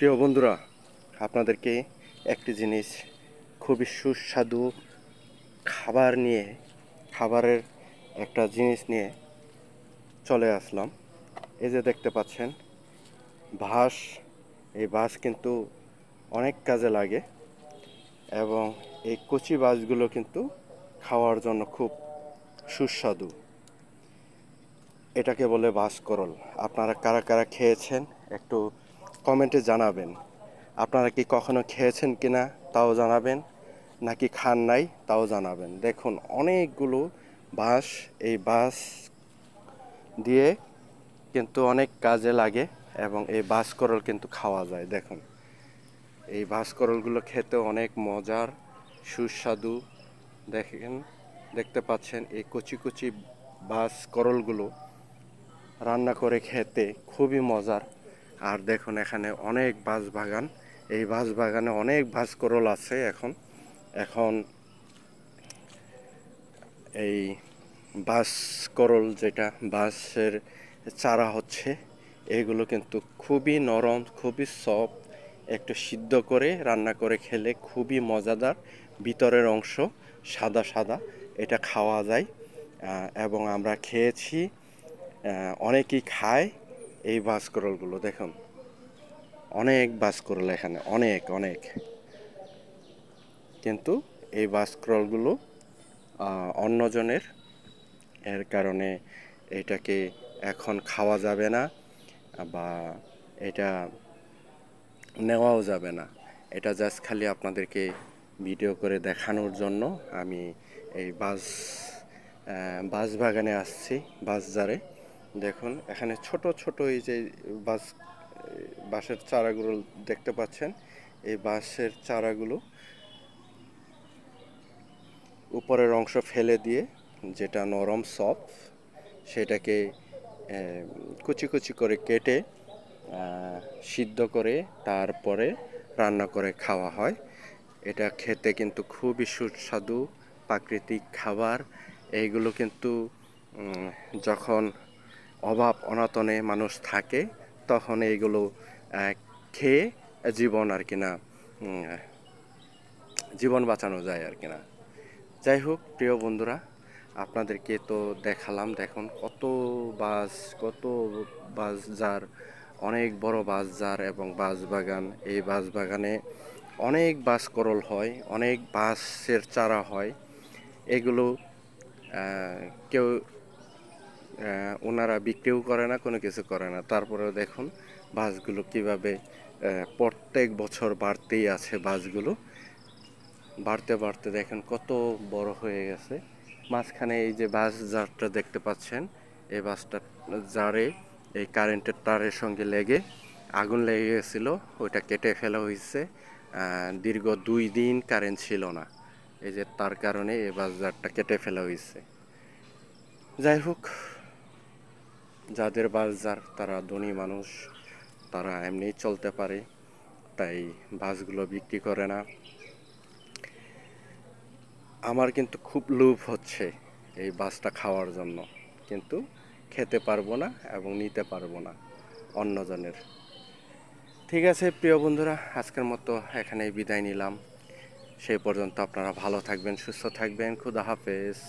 প্রিয় বন্ধুরা, আপনাদেরকে একটি জিনিস খুবই সুস্বাদু খাবারের একটা জিনিস নিয়ে চলে আসলাম। এই যে দেখতে পাচ্ছেন বাঁশ। এই বাঁশ কিন্তু অনেক কাজে লাগে এবং এই কচি বাঁশগুলো কিন্তু খাওয়ার জন্য খুব সুস্বাদু। এটাকে বলে বাঁশকরল। আপনারা কারা কারা খেয়েছেন একটু কমেন্টে জানাবেন। আপনারা কি কখনো খেয়েছেন কিনা তাও জানাবেন, নাকি খান নাই তাও জানাবেন। দেখুন অনেকগুলো বাঁশ, এই বাঁশ দিয়ে কিন্তু অনেক কাজে লাগে এবং এই বাঁশকরল কিন্তু খাওয়া যায়। দেখুন এই বাঁশকরলগুলো খেতে অনেক মজার, সুস্বাদু। দেখেন, দেখতে পাচ্ছেন এই কচি কচি বাঁশকরলগুলো রান্না করে খেতে খুবই মজার। আর দেখুন এখানে অনেক বাঁশবাগান, এই বাঁশবাগানে অনেক বাঁশকরল আছে। এখন এই বাঁশকরল, যেটা বাঁশের চারা হচ্ছে, এগুলো কিন্তু খুবই নরম, খুবই সফট। একটু সিদ্ধ করে রান্না করে খেলে খুবই মজাদার। ভিতরের অংশ সাদা সাদা, এটা খাওয়া যায় এবং আমরা খেয়েছি। অনেকেই খায় এই বাঁশকরলগুলো। দেখুন অনেক বাঁশকরল এখানে, অনেক অনেক। কিন্তু এই বাঁশকরলগুলো অন্যজনের, এর কারণে এটাকে এখন খাওয়া যাবে না বা এটা নেওয়াও যাবে না। এটা জাস্ট খালি আপনাদেরকে ভিডিও করে দেখানোর জন্য আমি এই বাঁশবাগানে আসছি, বাঁশঝাড়ে। দেখুন এখানে ছোট ছোট এই যে বাঁশের চারাগুলো দেখতে পাচ্ছেন। এই বাঁশের চারাগুলো উপরের অংশ ফেলে দিয়ে, যেটা নরম সফট, সেটাকে কুচি কুচি করে কেটে সিদ্ধ করে তারপরে রান্না করে খাওয়া হয়। এটা খেতে কিন্তু খুবই সুস্বাদু প্রাকৃতিক খাবার। এইগুলো কিন্তু যখন অভাব অনটনে মানুষ থাকে তখন এইগুলো খেয়ে জীবন আর কি না, জীবন বাঁচানো যায় আর কি না। যাই হোক প্রিয় বন্ধুরা, আপনাদেরকে তো দেখালাম। দেখুন কত বাঁশঝাড়, অনেক বড় বাঁশঝাড় এবং বাঁশবাগান। এই বাঁশবাগানে অনেক বাঁশকরল হয়, অনেক বাঁশের চারা হয়। এগুলো কেউ ওনারা বিক্রিও করে না, কোনো কিছু করে না। তারপরেও দেখুন বাঁশগুলো কীভাবে প্রত্যেক বছর বাড়তেই আছে। বাঁশগুলো বাড়তে বাড়তে দেখেন কত বড় হয়ে গেছে। মাঝখানে এই যে বাঁশ জারটা দেখতে পাচ্ছেন, এই বাঁশটা জারে এই কারেন্টের তারের সঙ্গে লেগে আগুন লেগে গেছিলো, ওইটা কেটে ফেলা হয়েছে। দীর্ঘ 2 দিন কারেন্ট ছিল না, এই যে তার কারণে এই বাঁশ জারটা কেটে ফেলা হয়েছে। যাই হোক, যাদের বাঁশ জার তারা ধনী মানুষ, তারা এমনিই চলতে পারে, তাই বাঁশগুলো বিক্রি করে না। আমার কিন্তু খুব লোভ হচ্ছে এই বাঁশটা খাওয়ার জন্য, কিন্তু খেতে পারবো না এবং নিতে পারবো না অন্যজনের। ঠিক আছে প্রিয় বন্ধুরা, আজকের মতো এখানেই বিদায় নিলাম। সেই পর্যন্ত আপনারা ভালো থাকবেন, সুস্থ থাকবেন। খুদা হাফেজ।